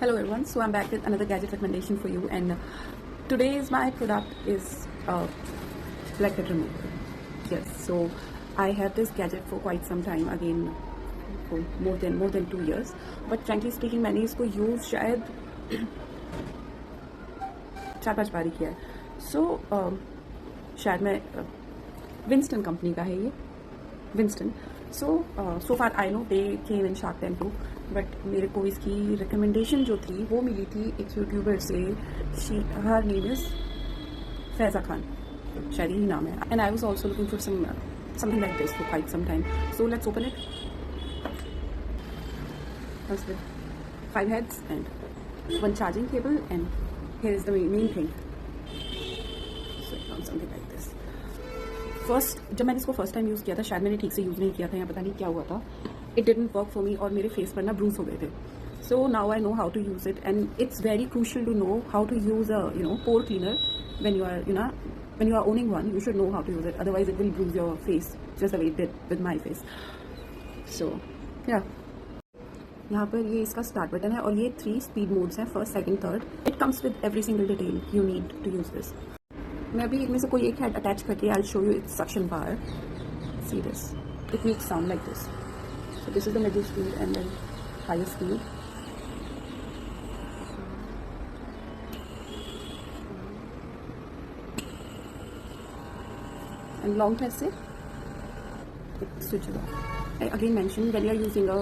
Hello everyone, so I'm back with another gadget recommendation for you, and today's my product is blackhead remover. Yes, so I have this gadget for quite some time, again for more than 2 years, but frankly speaking मैंने इसको use शायद 4-5 बार ही किया है. So शायद मैं Winston company का है ये, Winston. So far I know they came in Shark Tank too, but मेरे को इसकी रिकमेंडेशन जो थी वो मिली थी एक यूट्यूबर से. Her name is Faiza Khan, शायद यही नाम है. And I was also looking for something like this for quite some time. So let's open it. comes with 5 heads and 1 charging cable, and here is the main thing. So it comes something like this. जब मैंने इसको first time use किया था, शायद मैंने ठीक से use नहीं किया था या पता नहीं क्या हुआ था. It didn't work for me और मेरे फेस पर ना ब्रूज हो गए थे. So now I know how to use it, and it's very crucial to know how to use pore cleaner when you are owning one. You should know how to use it, otherwise it will bruise your face just the way it did with my face. So yeah, यहाँ पर ये इसका start button है और ये 3 speed modes हैं, first, second, third. It comes with every single detail you need to use this. मैं अभी इनमें से कोई एक हेड अटैच करके I show you its suction bar. See this, it makes sound like this. So this is the middle speed and then higher speed. And long press से it switches off. I again mentioned when you are using a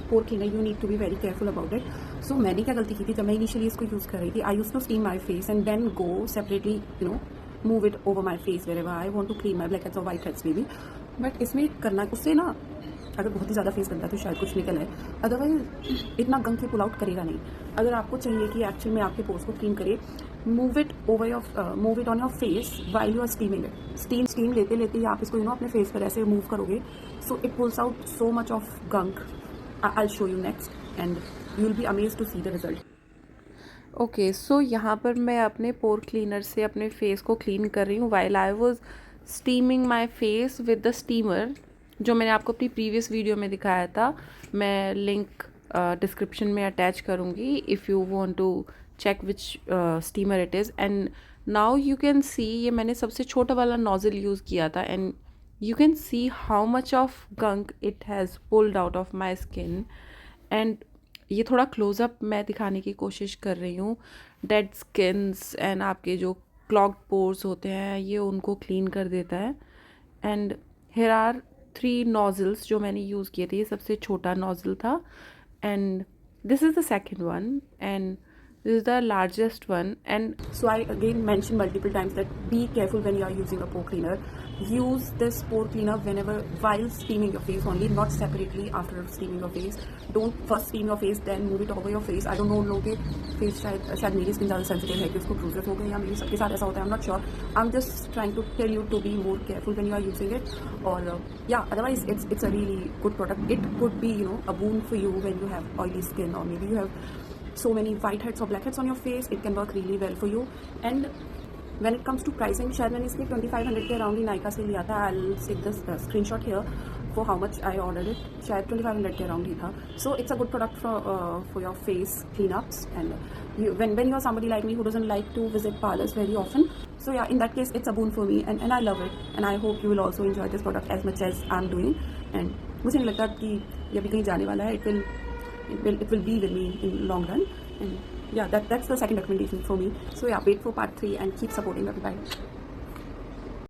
pore cleaner, you need to be very careful about it. So मैंने क्या गलती की थी जब मैं initially इसको use कर रही थी. I used to steam my face and then go separately move it over my face wherever I want to clean my blackheads or whiteheads maybe. But इसमें करना उससे ना, अगर बहुत ही ज़्यादा फेस गंदा है तो शायद कुछ निकल है, अदरवाइज इतना गंद के पुल आउट करेगा नहीं. अगर आपको चाहिए कि एक्चुअल में आपके पोर्स को क्लीन करे, move it on your face while you are steaming it. Steam लेते लेते आप इसको अपने फेस पर ऐसे मूव करोगे, so it pulls out so much of gunk. I will show you next and you will be amazed to see the result. Okay, so यहाँ पर मैं अपने पोर क्लीनर से अपने फेस को क्लीन कर रही हूँ while I was steaming my face with the steamer, जो मैंने आपको अपनी प्रीवियस वीडियो में दिखाया था. मैं लिंक डिस्क्रिप्शन में अटैच करूँगी if you want to check which steamer it is. And now you can see, ये मैंने सबसे छोटा वाला नोज़ल यूज़ किया था, and you can see how much of gunk it has pulled out of my skin. And ये थोड़ा Closeup मैं दिखाने की कोशिश कर रही हूँ. डेड स्किन्स एंड आपके जो क्लॉग्ड पोर्स होते हैं, ये उनको क्लीन कर देता है. एंड हियर आर 3 नोज़ल्स जो मैंने यूज़ किए थे. ये सबसे छोटा नोज़ल था, and this is the second one, and this is the largest one. And so I again mentioned multiple times that be careful when you are using a pore cleaner. Use this pore cleaner whenever while steaming your face only, not separately after steaming your face. Don't first steam your face then move it over your face. I don't know लोगों के face शायद मेरी skin ज़्यादा sensitive है कि उसको bruises हो गए, या मेरे सबके साथ ऐसा होता है. I'm not sure. I'm just trying to tell you to be more careful when you are using it. Or yeah, otherwise it's a really good product. It could be a boon for you when you have oily skin, or maybe you have so many whiteheads or blackheads on your face. It can work really well for you. And when it comes to pricing, शायद मैंने इसके 2500 के around ही नाइका से लिया था. I'll stick this screenshot here for how much I ordered it. शायद 2500 के around ही था. So it's a good product for your face cleanups. And when you are somebody like me who doesn't like to visit parlors very often, so yeah, in that case it's a boon for me, and I love it, and I hope you will also enjoy this product as much as I'm doing. And मुझे नहीं लगता कि ये अभी कहीं जाने वाला है. It will be with me in long run. And yeah, that's the second recommendation for me. So yeah, wait for part 3 and keep supporting. Bye.